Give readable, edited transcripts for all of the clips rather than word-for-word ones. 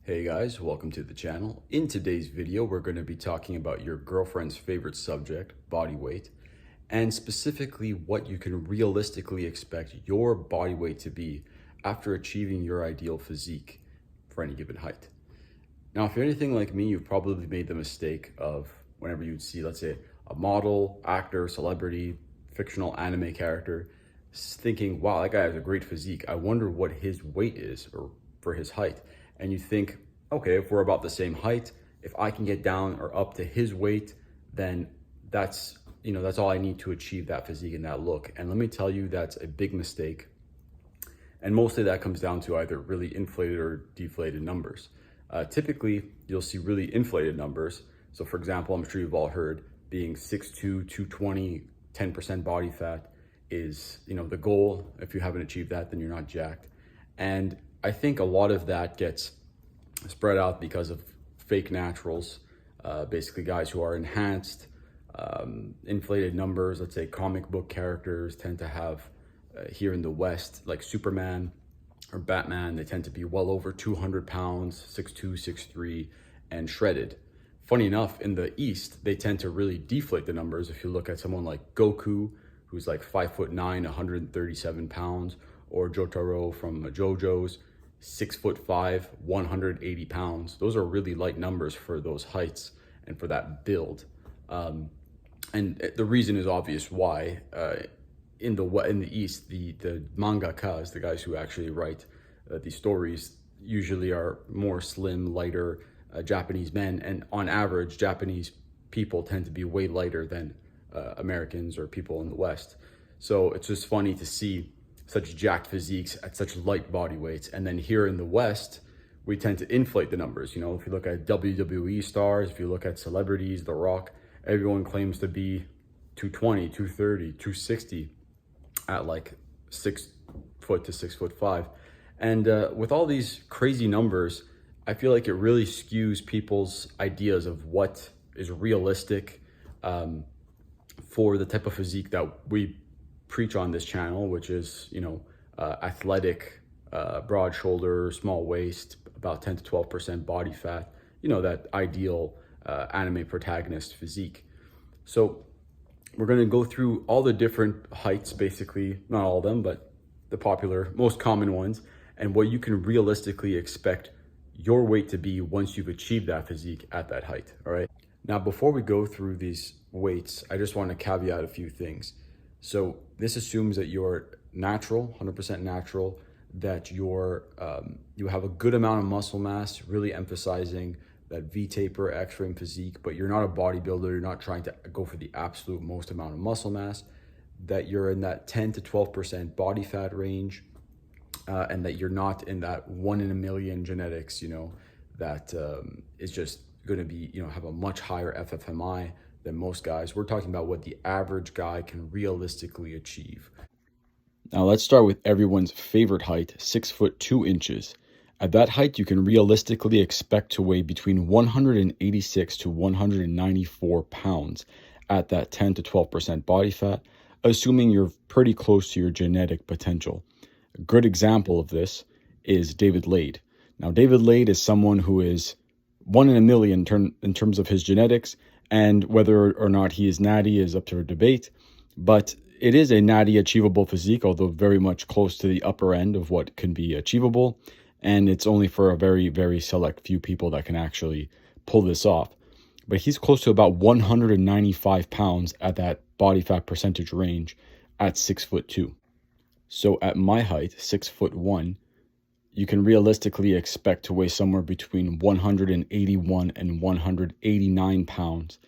Hey guys, welcome to the channel. In today's video, we're going to be talking about your girlfriend's favorite subject, body weight, and specifically what you can realistically expect your body weight to be after achieving your ideal physique for any given height. Now, if you're anything like me, you've probably made the mistake of whenever you'd see, let's say, a model, actor, celebrity, fictional anime character, thinking, wow, that guy has a great physique. I wonder what his weight is or for his height. And you think, okay, if we're about the same height, if I can get down or up to his weight, then that's all I need to achieve that physique and that look. And let me tell you, that's a big mistake. And mostly that comes down to either really inflated or deflated numbers. Typically, you'll see really inflated numbers. So for example, I'm sure you've all heard being 6'2", 220, 10% body fat is the goal. If you haven't achieved that, then you're not jacked. And I think a lot of that gets spread out because of fake naturals, basically guys who are enhanced, inflated numbers. Let's say comic book characters tend to have, here in the West, like Superman or Batman, they tend to be well over 200 pounds, 6'2", 6'3", and shredded. Funny enough, in the East, they tend to really deflate the numbers. If you look at someone like Goku, who's like 5'9", 137 pounds, or Jotaro from JoJo's, 6'5", 180 pounds. Those are really light numbers for those heights and for that build. And the reason is obvious why. In the East, the mangakas, the guys who actually write these stories, usually are more slim, lighter Japanese men. And on average, Japanese people tend to be way lighter than Americans or people in the West. So it's just funny to see such jacked physiques at such light body weights. And then here in the West, we tend to inflate the numbers. If you look at WWE stars, if you look at celebrities, The Rock, everyone claims to be 220, 230, 260 at like 6 foot to 6'5". And with all these crazy numbers, I feel like it really skews people's ideas of what is realistic for the type of physique that we preach on this channel, which is, athletic, broad shoulder, small waist, about 10 to 12% body fat, that ideal anime protagonist physique. So we're going to go through all the different heights, basically, not all of them, but the popular, most common ones, and what you can realistically expect your weight to be once you've achieved that physique at that height. All right. Now, before we go through these weights, I just want to caveat a few things. So this assumes that you're natural, 100% natural, that you have a good amount of muscle mass, really emphasizing that V-taper, X-frame physique, but you're not a bodybuilder, you're not trying to go for the absolute most amount of muscle mass, that you're in that 10 to 12% body fat range, and that you're not in that 1 in a million genetics, that is just going to be, have a much higher FFMI than most guys. We're talking about what the average guy can realistically achieve. Now let's start with everyone's favorite height, 6'2". At that height, you can realistically expect to weigh between 186 to 194 pounds at that 10 to 12% body fat, assuming you're pretty close to your genetic potential. A good example of this is David Lade. Now, David Lade is someone who is 1 in a million in terms of his genetics, and whether or not he is natty is up to debate, but it is a natty achievable physique, although very much close to the upper end of what can be achievable, and it's only for a very, very select few people that can actually pull this off. But he's close to about 195 pounds at that body fat percentage range at 6'2". So at my height, 6'1", you can realistically expect to weigh somewhere between 181 and 189 pounds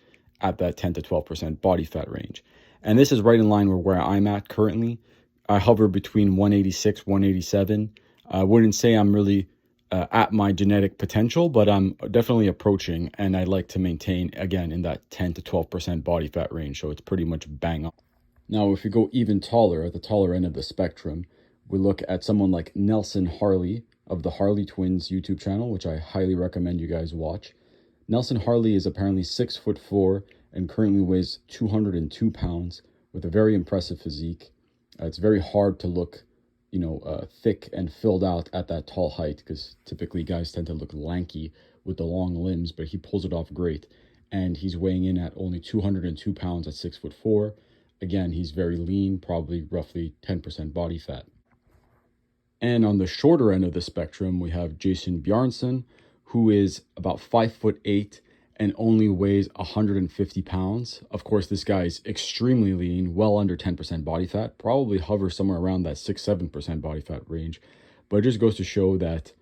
at that 10 to 12% body fat range. And this is right in line with where I'm at currently. I hover between 186, 187. I wouldn't say I'm really at my genetic potential, but I'm definitely approaching, and I like to maintain, again, in that 10 to 12% body fat range, so it's pretty much bang on. Now, if we go even taller, at the taller end of the spectrum, we look at someone like Nelson Harley of the Harley Twins YouTube channel, which I highly recommend you guys watch. Nelson Harley is apparently 6'4" and currently weighs 202 pounds with a very impressive physique. It's very hard to look, thick and filled out at that tall height, because typically guys tend to look lanky with the long limbs, but he pulls it off great. And he's weighing in at only 202 pounds at 6'4". Again, he's very lean, probably roughly 10% body fat. And on the shorter end of the spectrum, we have Jason Bjarnson, who is about 5'8" and only weighs 150 pounds. Of course, this guy is extremely lean, well under 10% body fat, probably hovers somewhere around that 6-7% body fat range. But it just goes to show that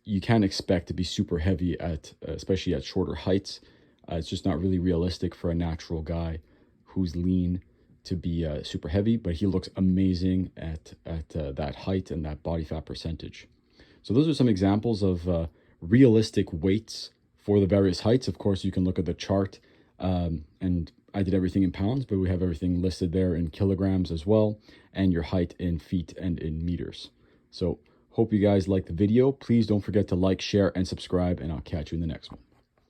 you can't expect to be super heavy especially at shorter heights. It's just not really realistic for a natural guy who's lean to be super heavy, but he looks amazing at that height and that body fat percentage. So those are some examples of realistic weights for the various heights. Of course, you can look at the chart, and I did everything in pounds, but we have everything listed there in kilograms as well, and your height in feet and in meters. So hope you guys like the video. Please don't forget to like, share, and subscribe, and I'll catch you in the next one.